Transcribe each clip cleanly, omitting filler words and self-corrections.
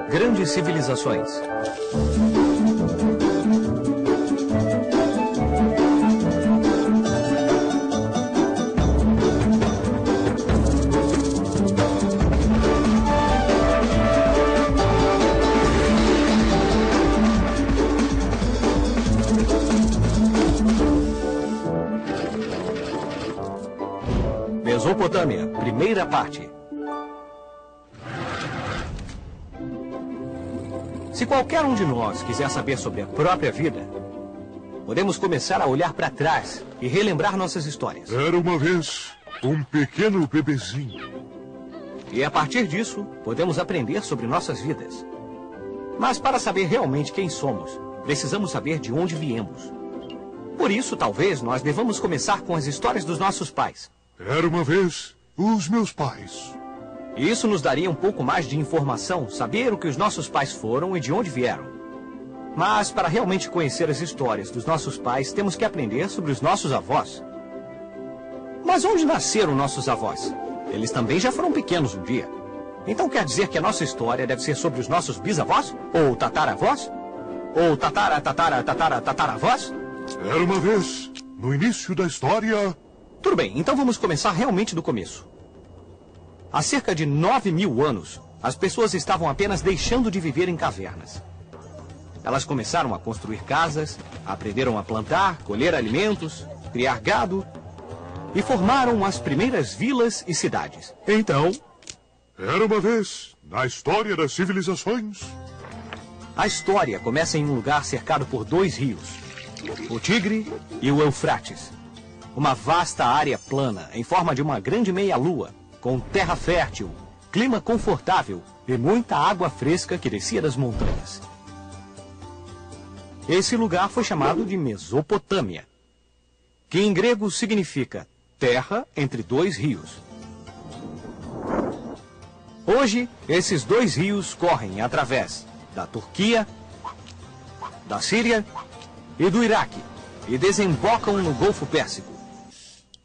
Grandes civilizações. Mesopotâmia, primeira parte. Se qualquer um de nós quiser saber sobre a própria vida, podemos começar a olhar para trás e relembrar nossas histórias. Era uma vez um pequeno bebezinho. E a partir disso, podemos aprender sobre nossas vidas. Mas para saber realmente quem somos, precisamos saber de onde viemos. Por isso, talvez, nós devamos começar com as histórias dos nossos pais. Era uma vez os meus pais. Isso nos daria um pouco mais de informação, saber o que os nossos pais foram e de onde vieram. Mas para realmente conhecer as histórias dos nossos pais, temos que aprender sobre os nossos avós. Mas onde nasceram nossos avós? Eles também já foram pequenos um dia. Então quer dizer que a nossa história deve ser sobre os nossos bisavós? Ou tataravós? Ou tataravós? Era uma vez, no início da história... Tudo bem, então vamos começar realmente do começo. Há cerca de 9.000 anos, as pessoas estavam apenas deixando de viver em cavernas. Elas começaram a construir casas, aprenderam a plantar, colher alimentos, criar gado e formaram as primeiras vilas e cidades. Então... Era uma vez, na história das civilizações... A história começa em um lugar cercado por 2 rios, o Tigre e o Eufrates. Uma vasta área plana, em forma de uma grande meia-lua, com terra fértil, clima confortável e muita água fresca que descia das montanhas. Esse lugar foi chamado de Mesopotâmia, que em grego significa terra entre 2 rios. Hoje, esses 2 rios correm através da Turquia, da Síria e do Iraque e desembocam no Golfo Pérsico.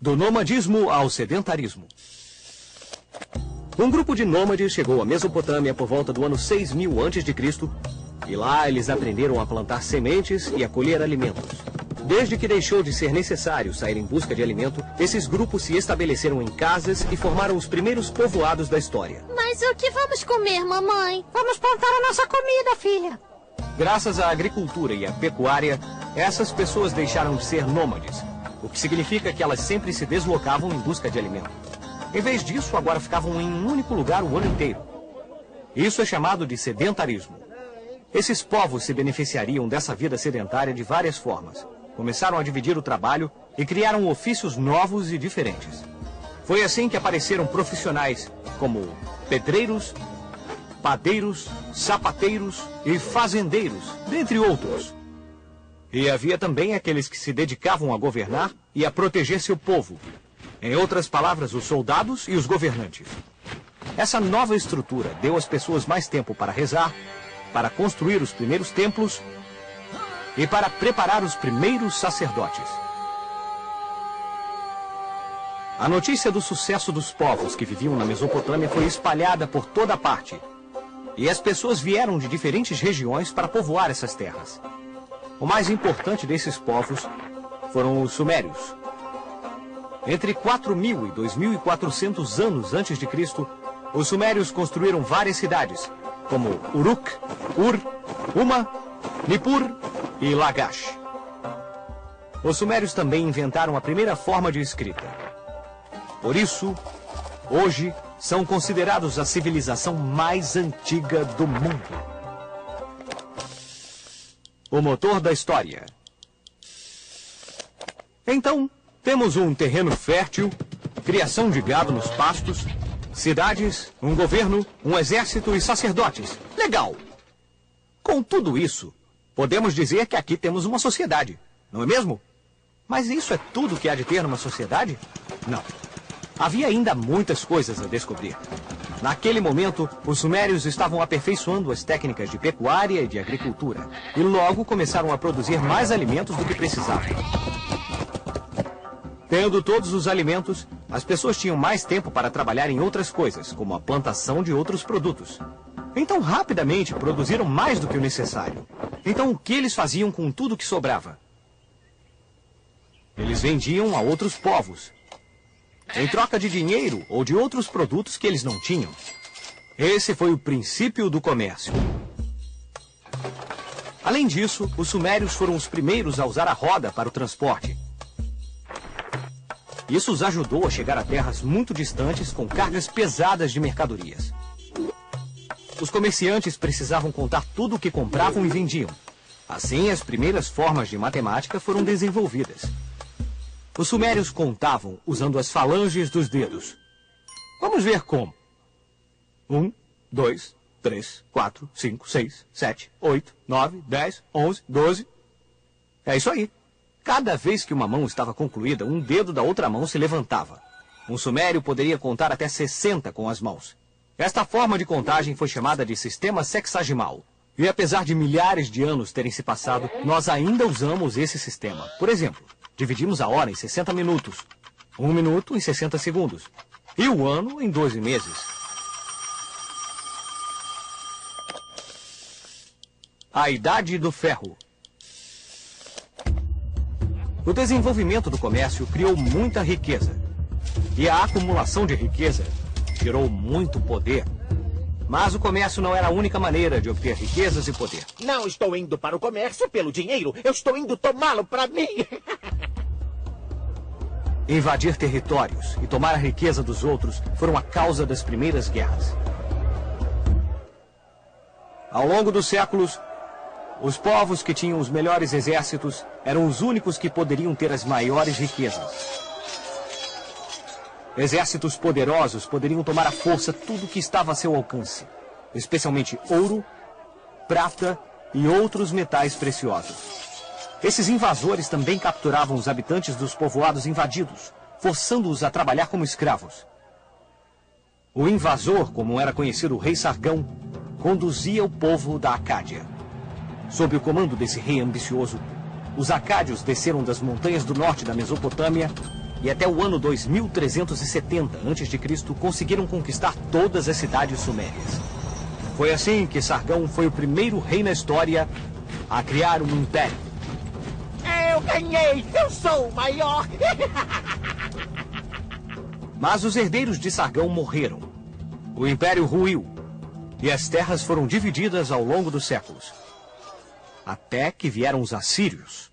Do nomadismo ao sedentarismo. Um grupo de nômades chegou à Mesopotâmia por volta do ano 6000 a.C. e lá eles aprenderam a plantar sementes e a colher alimentos. Desde que deixou de ser necessário sair em busca de alimento, esses grupos se estabeleceram em casas e formaram os primeiros povoados da história. Mas o que vamos comer, mamãe? Vamos plantar a nossa comida, filha. Graças à agricultura e à pecuária, essas pessoas deixaram de ser nômades, o que significa que elas sempre se deslocavam em busca de alimento. Em vez disso, agora ficavam em um único lugar o ano inteiro. Isso é chamado de sedentarismo. Esses povos se beneficiariam dessa vida sedentária de várias formas. Começaram a dividir o trabalho e criaram ofícios novos e diferentes. Foi assim que apareceram profissionais como pedreiros, padeiros, sapateiros e fazendeiros, dentre outros. E havia também aqueles que se dedicavam a governar e a proteger seu povo. Em outras palavras, os soldados e os governantes. Essa nova estrutura deu às pessoas mais tempo para rezar, para construir os primeiros templos e para preparar os primeiros sacerdotes. A notícia do sucesso dos povos que viviam na Mesopotâmia foi espalhada por toda parte. E as pessoas vieram de diferentes regiões para povoar essas terras. O mais importante desses povos foram os sumérios. Entre 4.000 e 2.400 anos antes de Cristo, os sumérios construíram várias cidades, como Uruk, Ur, Uma, Nippur e Lagash. Os sumérios também inventaram a primeira forma de escrita. Por isso, hoje, são considerados a civilização mais antiga do mundo. O motor da história. Então, temos um terreno fértil, criação de gado nos pastos, cidades, um governo, um exército e sacerdotes. Legal! Com tudo isso, podemos dizer que aqui temos uma sociedade, não é mesmo? Mas isso é tudo que há de ter numa sociedade? Não. Havia ainda muitas coisas a descobrir. Naquele momento, os sumérios estavam aperfeiçoando as técnicas de pecuária e de agricultura, e logo começaram a produzir mais alimentos do que precisavam. Tendo todos os alimentos, as pessoas tinham mais tempo para trabalhar em outras coisas, como a plantação de outros produtos. Então, rapidamente, produziram mais do que o necessário. Então, o que eles faziam com tudo que sobrava? Eles vendiam a outros povos, em troca de dinheiro ou de outros produtos que eles não tinham. Esse foi o princípio do comércio. Além disso, os sumérios foram os primeiros a usar a roda para o transporte. Isso os ajudou a chegar a terras muito distantes com cargas pesadas de mercadorias. Os comerciantes precisavam contar tudo o que compravam e vendiam. Assim, as primeiras formas de matemática foram desenvolvidas. Os sumérios contavam usando as falanges dos dedos. Vamos ver como. 1, 2, 3, 4, 5, 6, 7, 8, 9, 10, 11, 12. É isso aí. Cada vez que uma mão estava concluída, um dedo da outra mão se levantava. Um sumério poderia contar até 60 com as mãos. Esta forma de contagem foi chamada de sistema sexagimal. E apesar de milhares de anos terem se passado, nós ainda usamos esse sistema. Por exemplo, dividimos a hora em 60 minutos, 1 minuto em 60 segundos e o ano em 12 meses. A Idade do Ferro. O desenvolvimento do comércio criou muita riqueza. E a acumulação de riqueza gerou muito poder. Mas o comércio não era a única maneira de obter riquezas e poder. Não estou indo para o comércio pelo dinheiro. Eu estou indo tomá-lo para mim. Invadir territórios e tomar a riqueza dos outros foram a causa das primeiras guerras. Ao longo dos séculos, os povos que tinham os melhores exércitos eram os únicos que poderiam ter as maiores riquezas. Exércitos poderosos poderiam tomar à força tudo que estava a seu alcance, especialmente ouro, prata e outros metais preciosos. Esses invasores também capturavam os habitantes dos povoados invadidos, forçando-os a trabalhar como escravos. O invasor, como era conhecido o rei Sargão, conduzia o povo da Acádia. Sob o comando desse rei ambicioso, os acádios desceram das montanhas do norte da Mesopotâmia e até o ano 2370 a.C. conseguiram conquistar todas as cidades sumérias. Foi assim que Sargão foi o primeiro rei na história a criar um império. Eu ganhei! Eu sou o maior! Mas os herdeiros de Sargão morreram. O império ruiu e as terras foram divididas ao longo dos séculos. Até que vieram os assírios.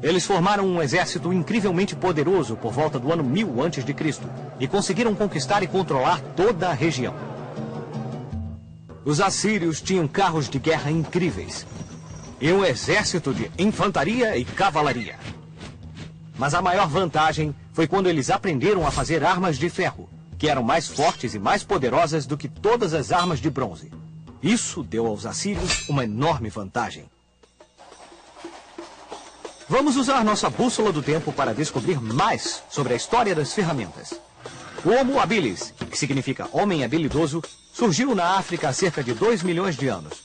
Eles formaram um exército incrivelmente poderoso por volta do ano 1000 a.C. e conseguiram conquistar e controlar toda a região. Os assírios tinham carros de guerra incríveis e um exército de infantaria e cavalaria. Mas a maior vantagem foi quando eles aprenderam a fazer armas de ferro, que eram mais fortes e mais poderosas do que todas as armas de bronze. Isso deu aos assírios uma enorme vantagem. Vamos usar nossa bússola do tempo para descobrir mais sobre a história das ferramentas. O Homo habilis, que significa homem habilidoso, surgiu na África há cerca de 2 milhões de anos.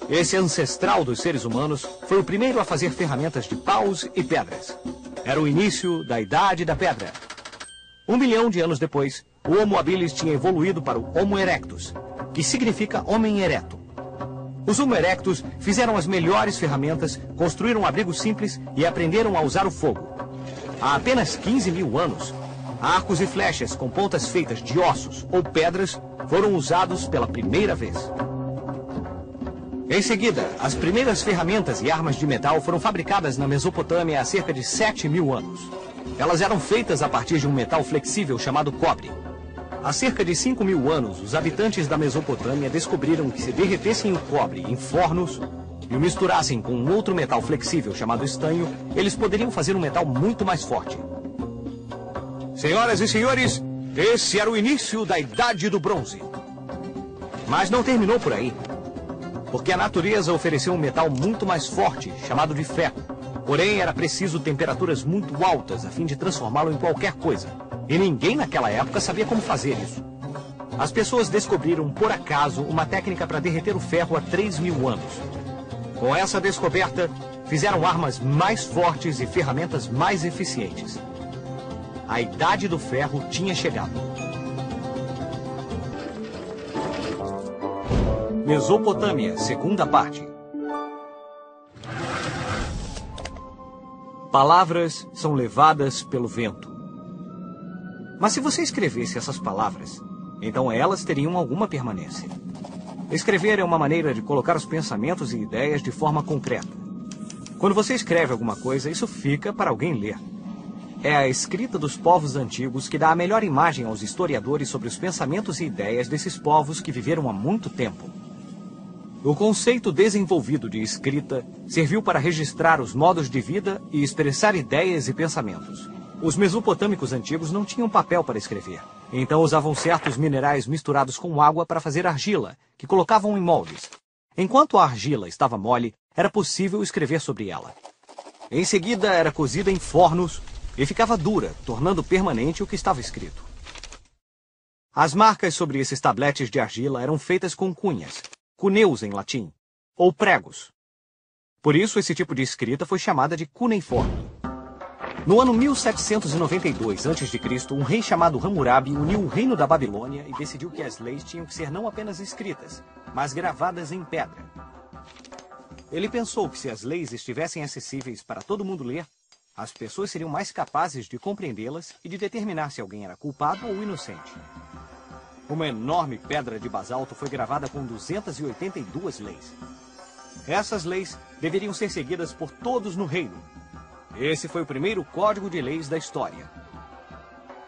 Esse ancestral dos seres humanos foi o primeiro a fazer ferramentas de paus e pedras. Era o início da Idade da Pedra. 1 milhão de anos depois, o Homo habilis tinha evoluído para o Homo erectus, que significa homem ereto. Os Homo erectus fizeram as melhores ferramentas, construíram abrigos simples e aprenderam a usar o fogo. Há apenas 15 mil anos, arcos e flechas com pontas feitas de ossos ou pedras foram usados pela primeira vez. Em seguida, as primeiras ferramentas e armas de metal foram fabricadas na Mesopotâmia há cerca de 7 mil anos. Elas eram feitas a partir de um metal flexível chamado cobre. Há cerca de 5 mil anos, os habitantes da Mesopotâmia descobriram que se derretessem o cobre em fornos e o misturassem com um outro metal flexível chamado estanho, eles poderiam fazer um metal muito mais forte. Senhoras e senhores, esse era o início da Idade do Bronze. Mas não terminou por aí, porque a natureza ofereceu um metal muito mais forte, chamado de ferro. Porém, era preciso temperaturas muito altas a fim de transformá-lo em qualquer coisa. E ninguém naquela época sabia como fazer isso. As pessoas descobriram, por acaso, uma técnica para derreter o ferro há 3 mil anos. Com essa descoberta, fizeram armas mais fortes e ferramentas mais eficientes. A Idade do Ferro tinha chegado. Mesopotâmia, segunda parte. Palavras são levadas pelo vento. Mas se você escrevesse essas palavras, então elas teriam alguma permanência. Escrever é uma maneira de colocar os pensamentos e ideias de forma concreta. Quando você escreve alguma coisa, isso fica para alguém ler. É a escrita dos povos antigos que dá a melhor imagem aos historiadores sobre os pensamentos e ideias desses povos que viveram há muito tempo. O conceito desenvolvido de escrita serviu para registrar os modos de vida e expressar ideias e pensamentos. Os mesopotâmicos antigos não tinham papel para escrever, então usavam certos minerais misturados com água para fazer argila, que colocavam em moldes. Enquanto a argila estava mole, era possível escrever sobre ela. Em seguida, era cozida em fornos e ficava dura, tornando permanente o que estava escrito. As marcas sobre esses tabletes de argila eram feitas com cunhas, cuneus em latim, ou pregos. Por isso, esse tipo de escrita foi chamada de cuneiforme. No ano 1792 a.C., um rei chamado Hammurabi uniu o reino da Babilônia e decidiu que as leis tinham que ser não apenas escritas, mas gravadas em pedra. Ele pensou que se as leis estivessem acessíveis para todo mundo ler, as pessoas seriam mais capazes de compreendê-las e de determinar se alguém era culpado ou inocente. Uma enorme pedra de basalto foi gravada com 282 leis. Essas leis deveriam ser seguidas por todos no reino. Esse foi o primeiro código de leis da história.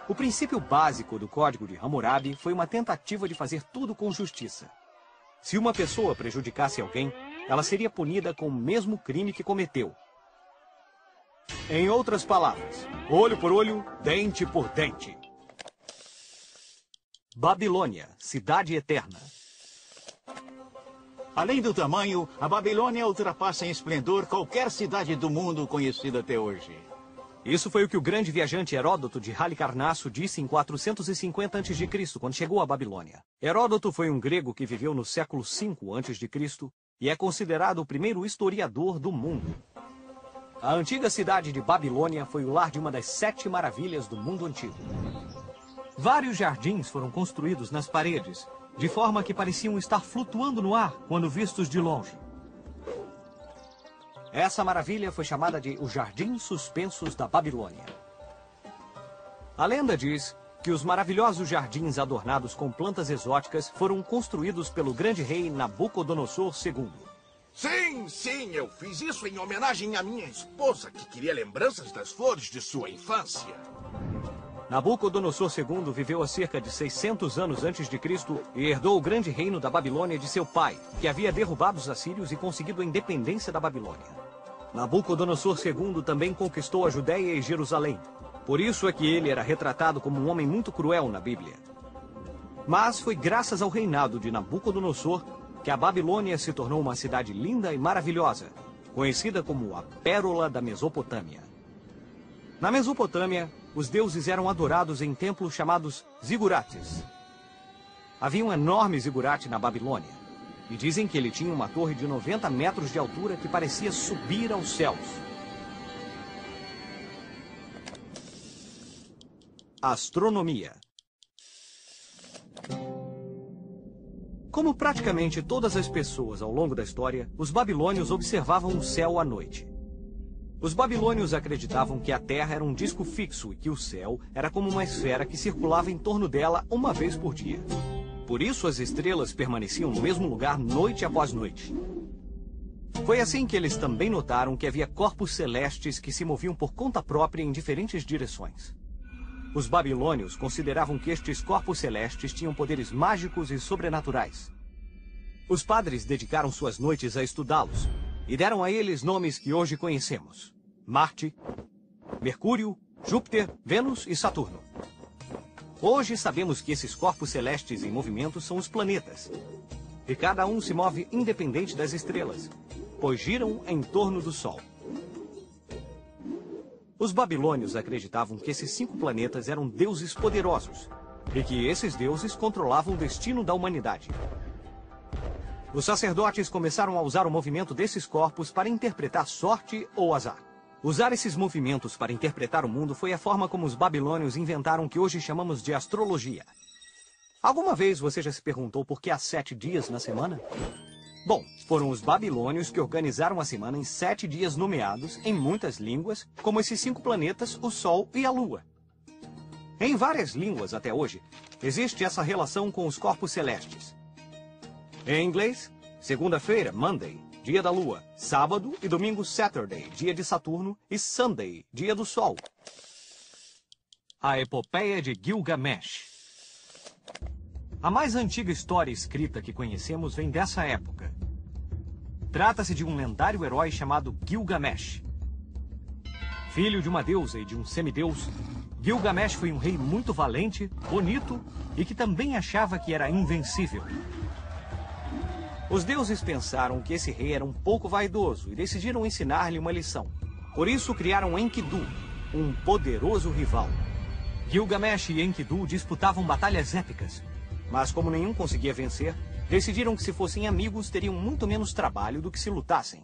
O princípio básico do código de Hammurabi foi uma tentativa de fazer tudo com justiça. Se uma pessoa prejudicasse alguém, ela seria punida com o mesmo crime que cometeu. Em outras palavras, olho por olho, dente por dente. Babilônia, cidade eterna. Além do tamanho, a Babilônia ultrapassa em esplendor qualquer cidade do mundo conhecida até hoje. Isso foi o que o grande viajante Heródoto de Halicarnasso disse em 450 a.C., quando chegou à Babilônia. Heródoto foi um grego que viveu no século V a.C. e é considerado o primeiro historiador do mundo. A antiga cidade de Babilônia foi o lar de uma das 7 maravilhas do mundo antigo. Vários jardins foram construídos nas paredes, de forma que pareciam estar flutuando no ar quando vistos de longe. Essa maravilha foi chamada de os Jardins Suspensos da Babilônia. A lenda diz que os maravilhosos jardins adornados com plantas exóticas foram construídos pelo grande rei Nabucodonosor II. Sim, eu fiz isso em homenagem à minha esposa, que queria lembranças das flores de sua infância. Nabucodonosor II viveu há cerca de 600 anos antes de Cristo e herdou o grande reino da Babilônia de seu pai, que havia derrubado os assírios e conseguido a independência da Babilônia. Nabucodonosor II também conquistou a Judéia e Jerusalém. Por isso é que ele era retratado como um homem muito cruel na Bíblia. Mas foi graças ao reinado de Nabucodonosor que a Babilônia se tornou uma cidade linda e maravilhosa, conhecida como a Pérola da Mesopotâmia. Na Mesopotâmia, os deuses eram adorados em templos chamados zigurates. Havia um enorme zigurate na Babilônia, e dizem que ele tinha uma torre de 90 metros de altura que parecia subir aos céus. Astronomia. Como praticamente todas as pessoas ao longo da história, os babilônios observavam o céu à noite. Os babilônios acreditavam que a Terra era um disco fixo e que o céu era como uma esfera que circulava em torno dela uma vez por dia. Por isso as estrelas permaneciam no mesmo lugar noite após noite. Foi assim que eles também notaram que havia corpos celestes que se moviam por conta própria em diferentes direções. Os babilônios consideravam que estes corpos celestes tinham poderes mágicos e sobrenaturais. Os padres dedicaram suas noites a estudá-los e deram a eles nomes que hoje conhecemos: Marte, Mercúrio, Júpiter, Vênus e Saturno. Hoje sabemos que esses corpos celestes em movimento são os planetas, e cada um se move independente das estrelas, pois giram em torno do Sol. Os babilônios acreditavam que esses 5 planetas eram deuses poderosos, e que esses deuses controlavam o destino da humanidade. Os sacerdotes começaram a usar o movimento desses corpos para interpretar sorte ou azar. Usar esses movimentos para interpretar o mundo foi a forma como os babilônios inventaram o que hoje chamamos de astrologia. Alguma vez você já se perguntou por que há 7 dias na semana? Bom, foram os babilônios que organizaram a semana em 7 dias nomeados, em muitas línguas, como esses 5 planetas, o Sol e a Lua. Em várias línguas até hoje, existe essa relação com os corpos celestes. Em inglês, segunda-feira, Monday, dia da Lua, sábado e domingo, Saturday, dia de Saturno, e Sunday, dia do Sol. A Epopeia de Gilgamesh. A mais antiga história escrita que conhecemos vem dessa época. Trata-se de um lendário herói chamado Gilgamesh. Filho de uma deusa e de um semideus, Gilgamesh foi um rei muito valente, bonito e que também achava que era invencível. Os deuses pensaram que esse rei era um pouco vaidoso e decidiram ensinar-lhe uma lição. Por isso criaram Enkidu, um poderoso rival. Gilgamesh e Enkidu disputavam batalhas épicas, mas como nenhum conseguia vencer, decidiram que se fossem amigos teriam muito menos trabalho do que se lutassem.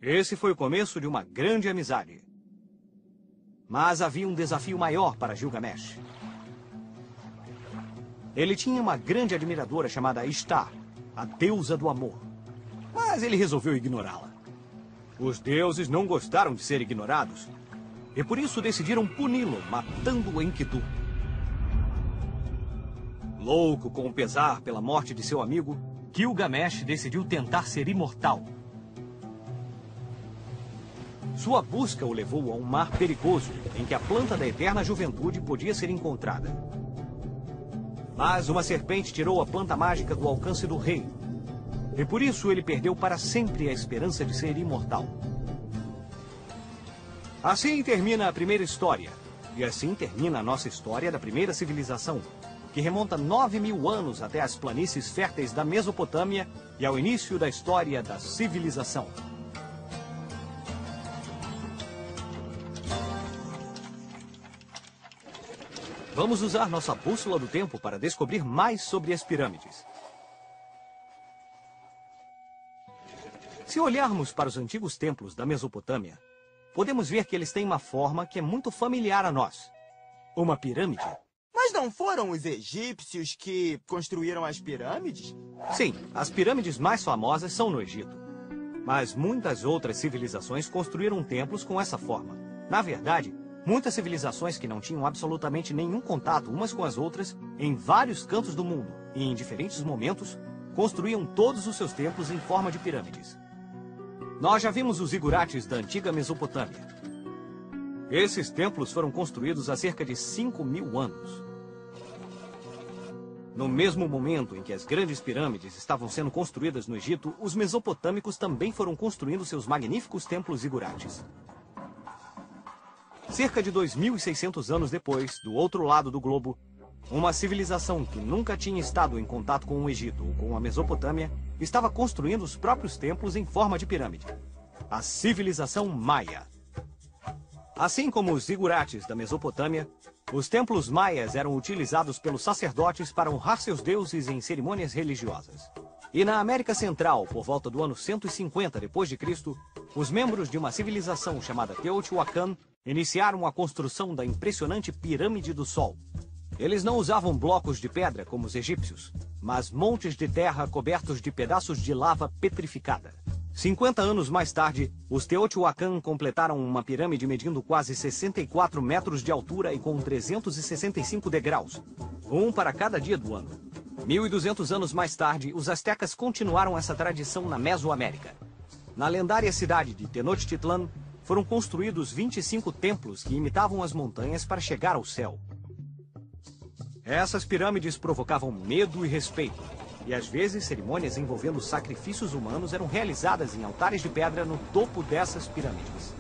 Esse foi o começo de uma grande amizade. Mas havia um desafio maior para Gilgamesh. Ele tinha uma grande admiradora chamada Ishtar, a deusa do amor. Mas ele resolveu ignorá-la. Os deuses não gostaram de ser ignorados, e por isso decidiram puni-lo, matando Enkidu. Louco com o pesar pela morte de seu amigo, Gilgamesh decidiu tentar ser imortal. Sua busca o levou a um mar perigoso, em que a planta da eterna juventude podia ser encontrada. Mas uma serpente tirou a planta mágica do alcance do rei. E por isso ele perdeu para sempre a esperança de ser imortal. Assim termina a primeira história. E assim termina a nossa história da primeira civilização, que remonta 9.000 anos até as planícies férteis da Mesopotâmia e ao início da história da civilização. Vamos usar nossa bússola do tempo para descobrir mais sobre as pirâmides. Se olharmos para os antigos templos da Mesopotâmia, podemos ver que eles têm uma forma que é muito familiar a nós. Uma pirâmide. Mas não foram os egípcios que construíram as pirâmides? Sim, as pirâmides mais famosas são no Egito. Mas muitas outras civilizações construíram templos com essa forma. Na verdade, muitas civilizações que não tinham absolutamente nenhum contato umas com as outras, em vários cantos do mundo e em diferentes momentos, construíam todos os seus templos em forma de pirâmides. Nós já vimos os zigurates da antiga Mesopotâmia. Esses templos foram construídos há cerca de 5.000 anos. No mesmo momento em que as grandes pirâmides estavam sendo construídas no Egito, os mesopotâmicos também foram construindo seus magníficos templos zigurates. Cerca de 2.600 anos depois, do outro lado do globo, uma civilização que nunca tinha estado em contato com o Egito ou com a Mesopotâmia estava construindo os próprios templos em forma de pirâmide. A civilização Maia. Assim como os zigurates da Mesopotâmia, os templos maias eram utilizados pelos sacerdotes para honrar seus deuses em cerimônias religiosas. E na América Central, por volta do ano 150 d.C., os membros de uma civilização chamada Teotihuacan iniciaram a construção da impressionante Pirâmide do Sol. Eles não usavam blocos de pedra como os egípcios, mas montes de terra cobertos de pedaços de lava petrificada. 50 anos mais tarde, os Teotihuacan completaram uma pirâmide medindo quase 64 metros de altura e com 365 degraus, um para cada dia do ano. 1.200 anos mais tarde, os astecas continuaram essa tradição na Mesoamérica. Na lendária cidade de Tenochtitlan, foram construídos 25 templos que imitavam as montanhas para chegar ao céu. Essas pirâmides provocavam medo e respeito, e às vezes cerimônias envolvendo sacrifícios humanos eram realizadas em altares de pedra no topo dessas pirâmides.